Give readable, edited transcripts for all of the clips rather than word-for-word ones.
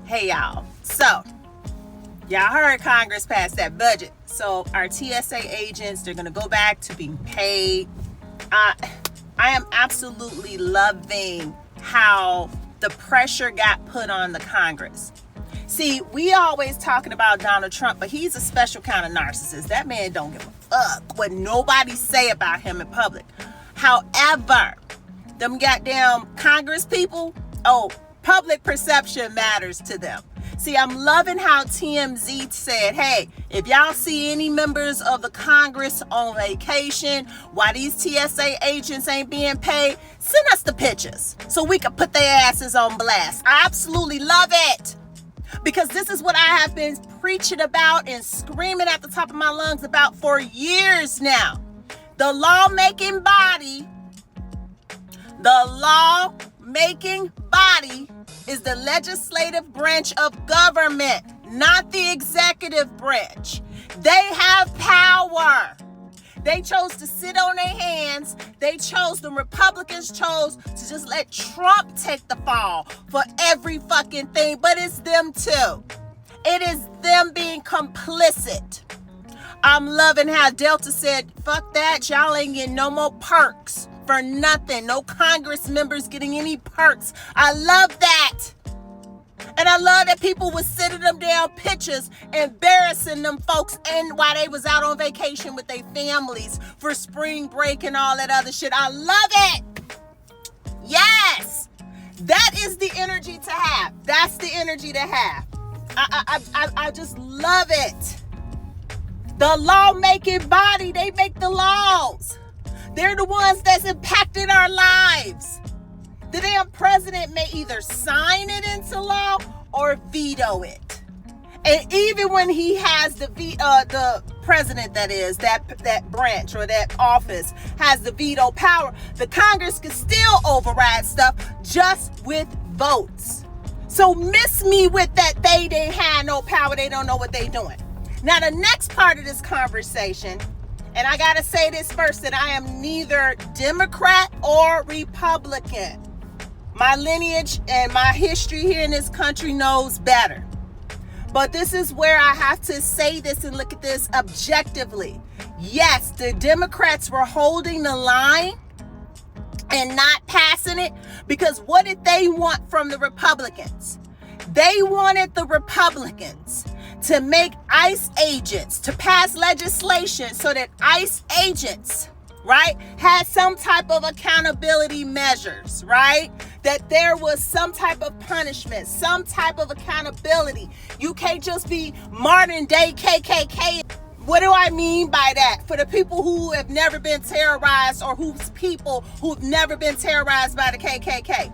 Hey y'all, so y'all heard Congress passed that budget. So our TSA agents, they're gonna go back to being paid. I am absolutely loving how the pressure got put on the Congress. See, we always talking about Donald Trump, but he's a special kind of narcissist. That man don't give a fuck what nobody say about him in public. However, them goddamn Congress people, public perception matters to them. See, I'm loving how TMZ said, hey, if y'all see any members of the Congress on vacation, why these TSA agents ain't being paid, send us the pictures so we can put their asses on blast. I absolutely love it. Because this is what I have been preaching about and screaming at the top of my lungs about for years now. The lawmaking body is the legislative branch of government, not the executive branch. They have power. They chose to sit on their hands. The Republicans chose to just let Trump take the fall for every fucking thing, but it's them too. It is them being complicit. I'm loving how Delta said, fuck that, y'all ain't getting no more perks for nothing. No Congress members getting any perks. I love that. And I love that people was sending them down pictures, embarrassing them folks, and while they was out on vacation with their families for spring break and all that other shit. I love it. Yes. That is the energy to have. That's the energy to have. I just love it. The lawmaking body, they make the laws. They're the ones that's impacting our lives. The damn president may either sign it into law or veto it. And even when he has the president, that branch or that office has the veto power, the Congress can still override stuff just with votes. So miss me with that they didn't have no power, they don't know what they doing. Now the next part of this conversation, and I gotta say this first, that I am neither Democrat or Republican. My lineage and my history here in this country knows better. But this is where I have to say this and look at this objectively. Yes, the Democrats were holding the line and not passing it because what did they want from the Republicans? They wanted the Republicans to make ICE agents, to pass legislation so that ICE agents, right, had some type of accountability measures, right? That there was some type of punishment, some type of accountability. You can't just be modern day KKK. What do I mean by that? For the people who have never been terrorized or who've never been terrorized by the KKK.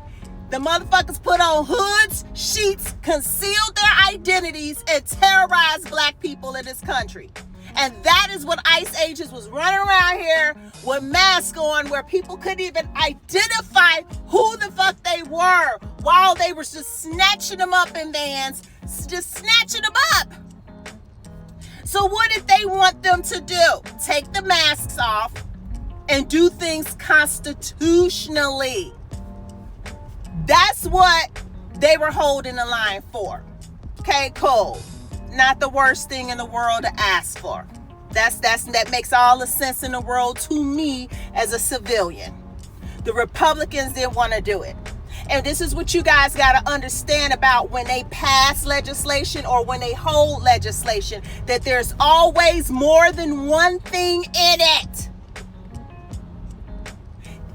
The motherfuckers put on hoods, sheets, concealed their identities, and terrorized black people in this country. And that is what ICE agents was running around here with masks on, where people couldn't even identify who the fuck they were while they were just snatching them up in vans, just snatching them up. So what did they want them to do? Take the masks off and do things constitutionally. That's what they were holding the line for. Okay, cool. Not the worst thing in the world to ask for. That makes all the sense in the world to me as a civilian. The Republicans didn't want to do it. And this is what you guys got to understand about when they pass legislation or when they hold legislation, that there's always more than one thing in it.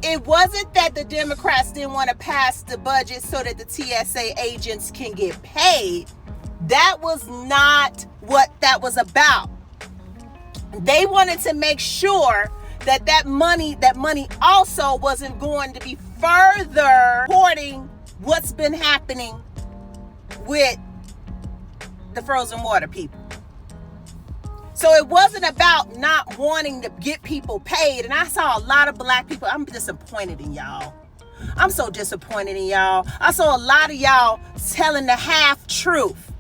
It wasn't that the Democrats didn't want to pass the budget so that the TSA agents can get paid. That was not what that was about. They wanted to make sure that money also wasn't going to be further supporting what's been happening with the frozen water people. So it wasn't about not wanting to get people paid. And I saw a lot of black people. I'm disappointed in y'all. I'm so disappointed in y'all. I saw a lot of y'all telling the half truth.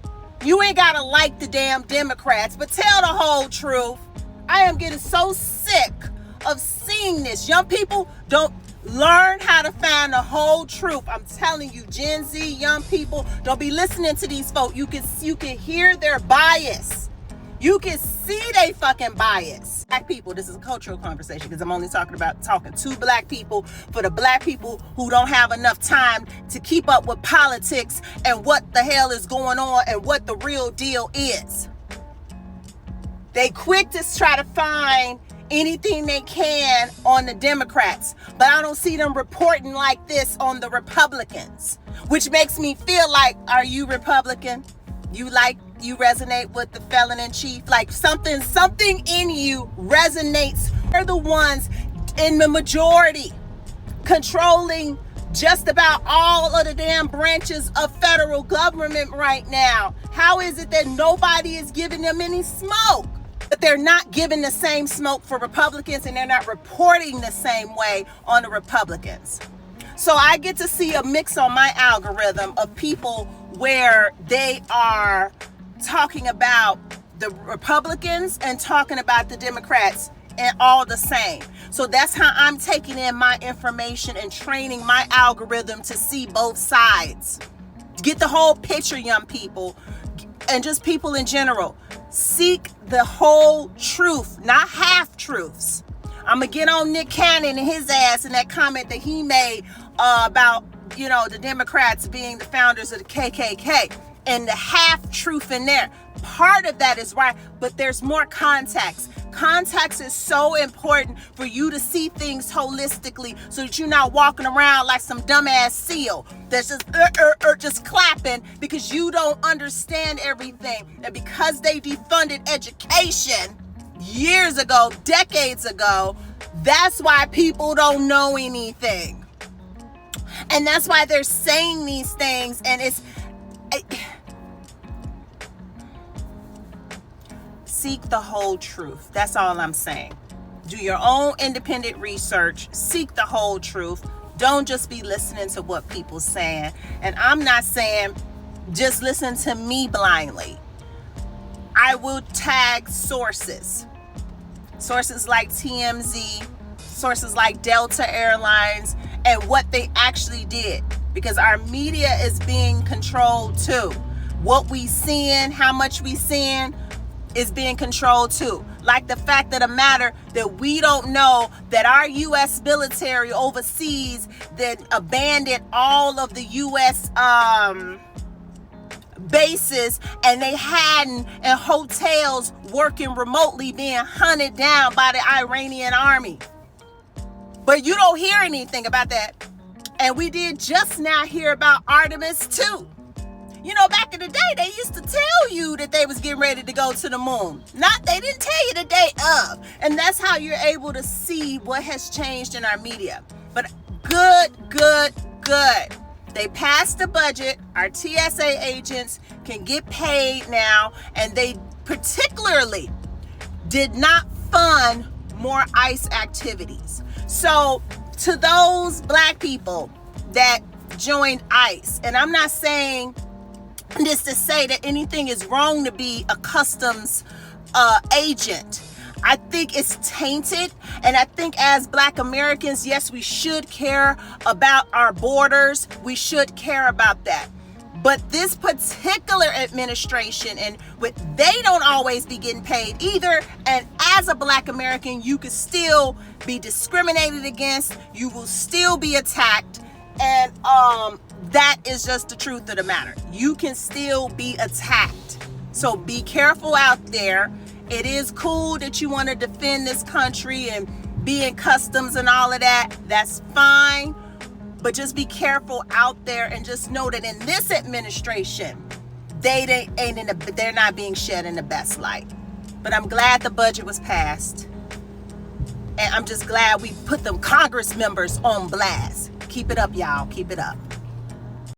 You ain't gotta like the damn Democrats, but tell the whole truth. I am getting so sick of seeing this. Young people, don't Learn how to find the whole truth. I'm telling you, Gen Z, young people, don't be listening to these folk. You can hear their bias. You can see they fucking bias. Black people, this is a cultural conversation because I'm only talking to black people, for the black people who don't have enough time to keep up with politics and what the hell is going on and what the real deal is. They quick to try to find anything they can on the Democrats, but I don't see them reporting like this on the Republicans, which makes me feel like, are you Republican? You resonate with the felon in chief? Like something in you resonates. They're the ones in the majority controlling just about all of the damn branches of federal government right now. How is it that nobody is giving them any smoke? But they're not giving the same smoke for Republicans, and they're not reporting the same way on the Republicans. So I get to see a mix on my algorithm of people where they are talking about the Republicans and talking about the Democrats and all the same. So that's how I'm taking in my information and training my algorithm to see both sides. Get the whole picture, young people, and just people in general. Seek the whole truth, not half truths. I'm going to get on Nick Cannon and his ass in that comment that he made about, the Democrats being the founders of the KKK and the half truth in there. Part of that is right, but there's more context. Context is so important for you to see things holistically so that you're not walking around like some dumbass seal that's just clapping because you don't understand everything. And because they defunded education years ago, decades ago, that's why people don't know anything. And that's why they're saying these things, and seek the whole truth. That's all I'm saying. Do your own independent research. Seek the whole truth. Don't just be listening to what people's saying. And I'm not saying just listen to me blindly. I will tag sources. Sources like TMZ, sources like Delta Airlines, and what they actually did. Because our media is being controlled too. What we seeing, how much we seeing, is being controlled too. Like the fact of the matter that we don't know that our U.S. military overseas that abandoned all of the U.S. bases, and they hadn't in hotels working remotely being hunted down by the Iranian army. But you don't hear anything about that. And we did just now hear about Artemis too. Back in the day, they used to tell you that they was getting ready to go to the moon. They didn't tell you the day of. And that's how you're able to see what has changed in our media. But good. They passed the budget. Our TSA agents can get paid now. And they particularly did not fund more ICE activities. So to those black people that joined ICE, and I'm not saying this to say that anything is wrong to be a customs agent. I think it's tainted, and I think as Black Americans, yes, we should care about our borders. We should care about that. But this particular administration, they don't always be getting paid either. And as a Black American, you could still be discriminated against. You will still be attacked. And that is just the truth of the matter. You can still be attacked. So be careful out there. It is cool that you want to defend this country and be in customs and all of that. That's fine. But just be careful out there, and just know that in this administration, they're not being shed in the best light. But I'm glad the budget was passed. And I'm just glad we put them Congress members on blast. Keep it up, y'all. Keep it up.